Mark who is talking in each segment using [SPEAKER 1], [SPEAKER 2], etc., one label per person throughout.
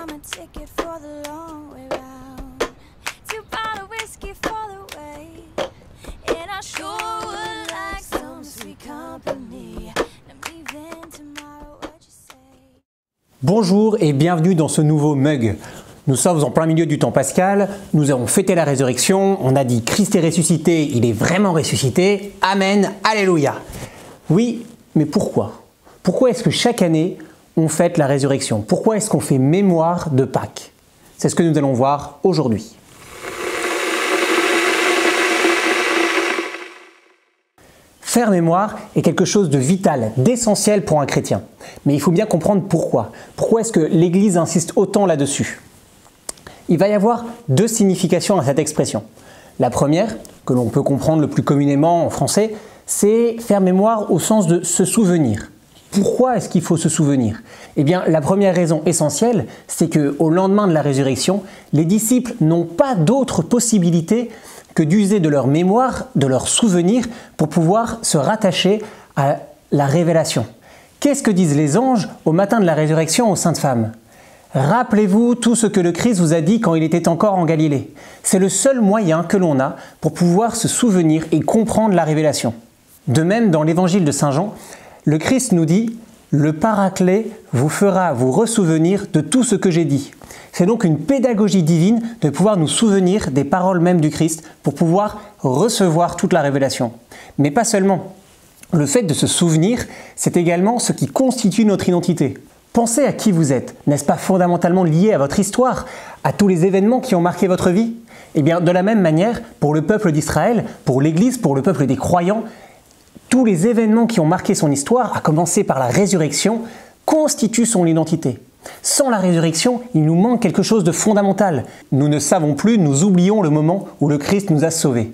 [SPEAKER 1] I'm a ticket for the long way round. 2 bottle whiskey for the way. And I sure would like some sweet company. I'm leaving tomorrow, what you say?
[SPEAKER 2] Bonjour et bienvenue dans ce nouveau mug. Nous sommes en plein milieu du temps pascal, nous avons fêté la résurrection, on a dit Christ est ressuscité, il est vraiment ressuscité, Amen, Alléluia. Oui, mais pourquoi? Pourquoi est-ce que chaque année on fête la résurrection? Pourquoi est-ce qu'on fait mémoire de Pâques? C'est ce que nous allons voir aujourd'hui. Faire mémoire est quelque chose de vital, d'essentiel pour un chrétien. Mais il faut bien comprendre pourquoi. Pourquoi est-ce que l'Église insiste autant là-dessus? Il va y avoir 2 significations à cette expression. La première, que l'on peut comprendre le plus communément en français, c'est faire mémoire au sens de se souvenir. Pourquoi est-ce qu'il faut se souvenir? Eh bien, la première raison essentielle, c'est qu'au lendemain de la résurrection, les disciples n'ont pas d'autre possibilité que d'user de leur mémoire, de leur souvenir, pour pouvoir se rattacher à la révélation. Qu'est-ce que disent les anges au matin de la résurrection aux saintes femmes? Rappelez-vous tout ce que le Christ vous a dit quand il était encore en Galilée. C'est le seul moyen que l'on a pour pouvoir se souvenir et comprendre la révélation. De même, dans l'évangile de Saint Jean, le Christ nous dit « Le Paraclet vous fera vous ressouvenir de tout ce que j'ai dit ». C'est donc une pédagogie divine de pouvoir nous souvenir des paroles mêmes du Christ pour pouvoir recevoir toute la révélation. Mais pas seulement. Le fait de se souvenir, c'est également ce qui constitue notre identité. Pensez à qui vous êtes. N'est-ce pas fondamentalement lié à votre histoire, à tous les événements qui ont marqué votre vie? Eh bien, de la même manière, pour le peuple d'Israël, pour l'Église, pour le peuple des croyants, tous les événements qui ont marqué son histoire, à commencer par la résurrection, constituent son identité. Sans la résurrection, il nous manque quelque chose de fondamental. Nous ne savons plus, nous oublions le moment où le Christ nous a sauvés.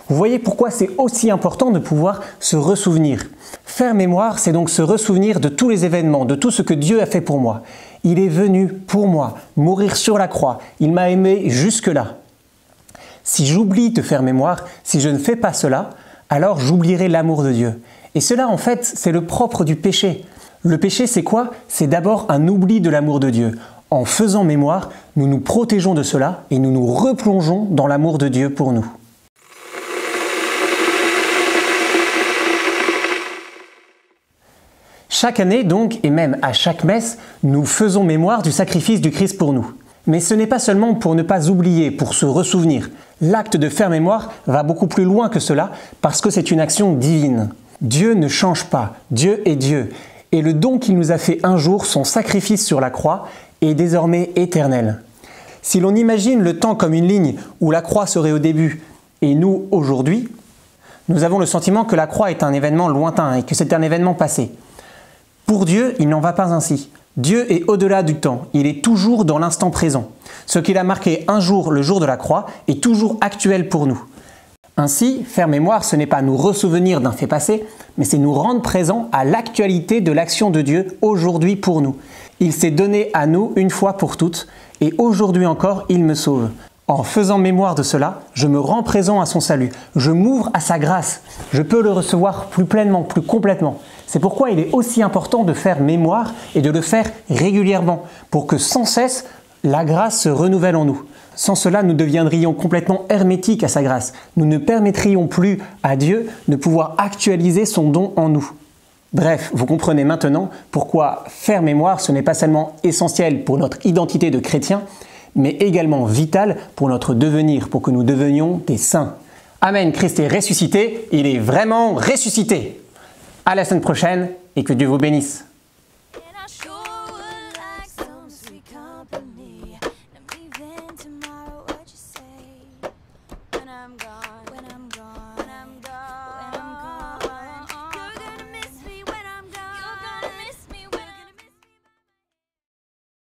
[SPEAKER 2] Vous voyez pourquoi c'est aussi important de pouvoir se ressouvenir. Faire mémoire, c'est donc se ressouvenir de tous les événements, de tout ce que Dieu a fait pour moi. Il est venu pour moi, mourir sur la croix. Il m'a aimé jusque-là. Si j'oublie de faire mémoire, si je ne fais pas cela, alors j'oublierai l'amour de Dieu. Et cela, en fait, c'est le propre du péché. Le péché, c'est quoi? C'est d'abord un oubli de l'amour de Dieu. En faisant mémoire, nous nous protégeons de cela et nous nous replongeons dans l'amour de Dieu pour nous. Chaque année donc, et même à chaque messe, nous faisons mémoire du sacrifice du Christ pour nous. Mais ce n'est pas seulement pour ne pas oublier, pour se ressouvenir. L'acte de faire mémoire va beaucoup plus loin que cela parce que c'est une action divine. Dieu ne change pas, Dieu est Dieu. Et le don qu'il nous a fait un jour, son sacrifice sur la croix, est désormais éternel. Si l'on imagine le temps comme une ligne où la croix serait au début et nous aujourd'hui, nous avons le sentiment que la croix est un événement lointain et que c'est un événement passé. Pour Dieu, il n'en va pas ainsi. Dieu est au-delà du temps, il est toujours dans l'instant présent. Ce qu'il a marqué un jour, le jour de la croix, est toujours actuel pour nous. Ainsi, faire mémoire, ce n'est pas nous ressouvenir d'un fait passé, mais c'est nous rendre présents à l'actualité de l'action de Dieu aujourd'hui pour nous. Il s'est donné à nous une fois pour toutes, et aujourd'hui encore, il me sauve. En faisant mémoire de cela, je me rends présent à son salut, je m'ouvre à sa grâce, je peux le recevoir plus pleinement, plus complètement. C'est pourquoi il est aussi important de faire mémoire et de le faire régulièrement, pour que sans cesse, la grâce se renouvelle en nous. Sans cela, nous deviendrions complètement hermétiques à sa grâce. Nous ne permettrions plus à Dieu de pouvoir actualiser son don en nous. Bref, vous comprenez maintenant pourquoi faire mémoire, ce n'est pas seulement essentiel pour notre identité de chrétien, mais également vital pour notre devenir, pour que nous devenions des saints. Amen, Christ est ressuscité, il est vraiment ressuscité. À la semaine prochaine et que Dieu vous bénisse.